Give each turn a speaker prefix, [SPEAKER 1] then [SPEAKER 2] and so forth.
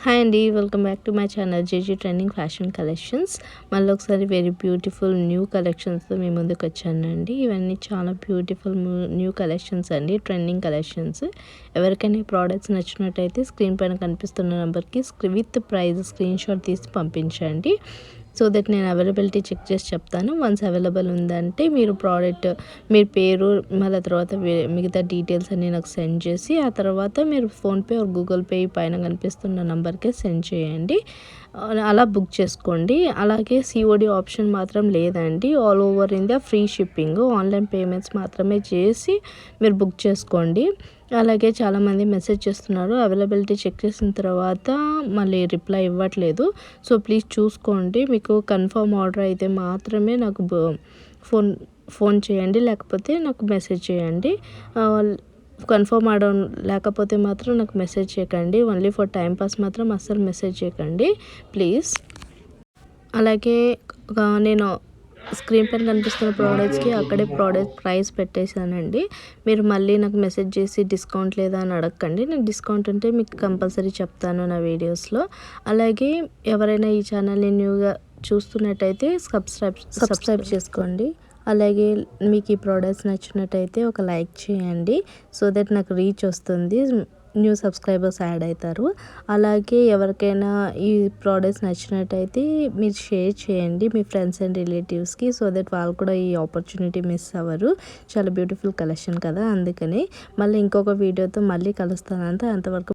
[SPEAKER 1] Hi అండి, welcome back to my channel JG trending fashion collections. మళ్ళీ ఒకసారి very beautiful new కలెక్షన్స్తో మీ ముందుకు వచ్చానండి. ఇవన్నీ చాలా బ్యూటిఫుల్ న్యూ కలెక్షన్స్ అండి, ట్రెండింగ్ కలెక్షన్స్. ఎవరికైనా ఈ ప్రోడక్ట్స్ నచ్చినట్టయితే స్క్రీన్ పైన కనిపిస్తున్న నెంబర్కి విత్ ప్రైస్ స్క్రీన్ షాట్ తీసి పంపించండి. సో దట్ నేను అవైలబిలిటీ చెక్ చేసి చెప్తాను. వన్స్ అవైలబుల్ ఉందంటే మీరు ప్రోడక్ట్, మీ పేరు, మళ్ళీ తర్వాత మిగతా డీటెయిల్స్ అన్నీ నాకు సెండ్ చేసి, ఆ తర్వాత మీరు ఫోన్పే ఆర్ గూగుల్ పే పైన కనిపిస్తున్న నెంబర్కే సెండ్ చేయండి. అలా బుక్ చేసుకోండి. అలాగే సిఓడి ఆప్షన్ మాత్రం లేదండి. All over India free shipping. Online payments మాత్రమే చేసి మీరు బుక్ చేసుకోండి. అలాగే చాలామంది మెసేజ్ చేస్తున్నారు, అవైలబిలిటీ చెక్ చేసిన తర్వాత మళ్ళీ రిప్లై ఇవ్వట్లేదు. సో ప్లీజ్ చూసుకోండి. మీకు కన్ఫర్మ్ ఆర్డర్ అయితే మాత్రమే నాకు ఫోన్ చేయండి, లేకపోతే నాకు మెసేజ్ చేయండి. కన్ఫర్మ్ ఆర్డర్ లేకపోతే మాత్రం నాకు మెసేజ్ చేయకండి. ఓన్లీ ఫర్ టైం పాస్ మాత్రం అస్సలు మెసేజ్ చేయకండి ప్లీజ్. అలాగే నేను స్క్రీన్ పైన కనిపిస్తున్న ప్రోడక్ట్స్కి అక్కడే ప్రోడక్ట్ ప్రైస్ పెట్టేశానండి. మీరు మళ్ళీ నాకు మెసేజ్ చేసి డిస్కౌంట్ లేదా అని అడగకండి. నేను డిస్కౌంట్ అంటే మీకు కంపల్సరీ చెప్తాను నా వీడియోస్లో. అలాగే ఎవరైనా ఈ ఛానల్ని న్యూగా చూస్తున్నట్టయితే సబ్స్క్రైబ్ చేసుకోండి. అలాగే మీకు ఈ ప్రోడక్ట్స్ నచ్చినట్టయితే ఒక లైక్ చేయండి. సో దట్ నాకు రీచ్ వస్తుంది, న్యూ సబ్స్క్రైబర్స్ యాడ్ అవుతారు. అలాగే ఎవరికైనా ఈ ప్రోడక్ట్స్ నచ్చినట్టయితే మీరు షేర్ చేయండి మీ ఫ్రెండ్స్ అండ్ రిలేటివ్స్కి. సో దట్ వాళ్ళు కూడా ఈ ఆపర్చునిటీ మిస్ అవ్వరు. చాలా బ్యూటిఫుల్ కలెక్షన్ కదా, అందుకని. మళ్ళీ ఇంకొక వీడియోతో మళ్ళీ కలుస్తాను. అంతవరకు